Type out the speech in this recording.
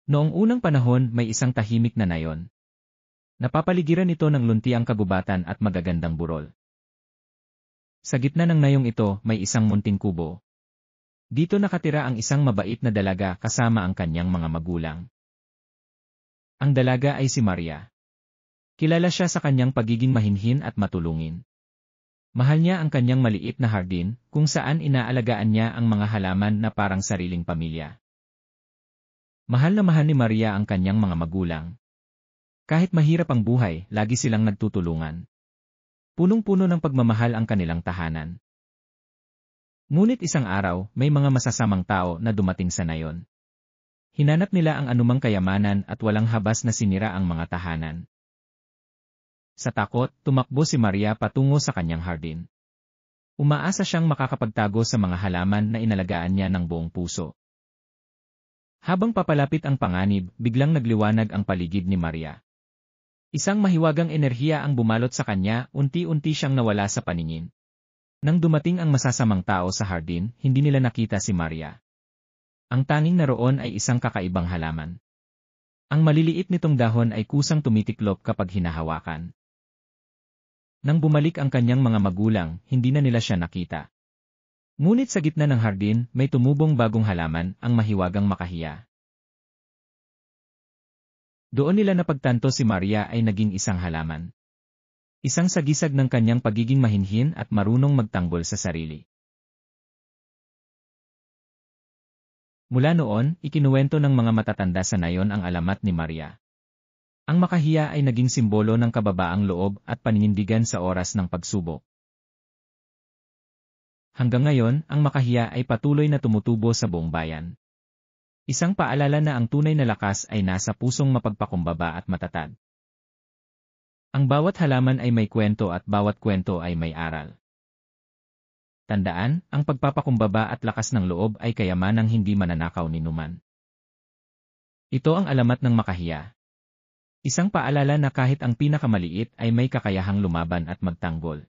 Noong unang panahon may isang tahimik na nayon. Napapaligiran ito ng luntiang kagubatan at magagandang burol. Sa gitna ng nayong ito may isang munting kubo. Dito nakatira ang isang mabait na dalaga kasama ang kanyang mga magulang. Ang dalaga ay si Maria. Kilala siya sa kanyang pagiging mahinhin at matulungin. Mahal niya ang kanyang maliit na hardin, kung saan inaalagaan niya ang mga halaman na parang sariling pamilya. Mahal na mahal ni Maria ang kanyang mga magulang. Kahit mahirap ang buhay, lagi silang nagtutulungan. Punong-puno ng pagmamahal ang kanilang tahanan. Ngunit isang araw, may mga masasamang tao na dumating sa nayon. Hinanap nila ang anumang kayamanan at walang habas na sinira ang mga tahanan. Sa takot, tumakbo si Maria patungo sa kanyang hardin. Umaasa siyang makakapagtago sa mga halaman na inalagaan niya ng buong puso. Habang papalapit ang panganib, biglang nagliwanag ang paligid ni Maria. Isang mahiwagang enerhiya ang bumalot sa kanya, unti-unti siyang nawala sa paningin. Nang dumating ang masasamang tao sa hardin, hindi nila nakita si Maria. Ang tanging naroon ay isang kakaibang halaman. Ang maliliit nitong dahon ay kusang tumitiklop kapag hinahawakan. Nang bumalik ang kanyang mga magulang, hindi na nila siya nakita. Ngunit sa gitna ng hardin, may tumubong bagong halaman, ang mahiwagang makahiya. Doon nila napagtanto si Maria ay naging isang halaman. Isang sagisag ng kanyang pagiging mahinhin at marunong magtanggol sa sarili. Mula noon, ikinuwento ng mga matatanda sa nayon ang alamat ni Maria. Ang makahiya ay naging simbolo ng kababaang loob at paninindigan sa oras ng pagsubok. Hanggang ngayon, ang makahiya ay patuloy na tumutubo sa buong bayan. Isang paalala na ang tunay na lakas ay nasa pusong mapagpakumbaba at matatag. Ang bawat halaman ay may kwento at bawat kwento ay may aral. Tandaan, ang pagpapakumbaba at lakas ng loob ay kayamanang hindi mananakaw ni numan. Ito ang alamat ng makahiya. Isang paalala na kahit ang pinakamaliit ay may kakayahang lumaban at magtanggol.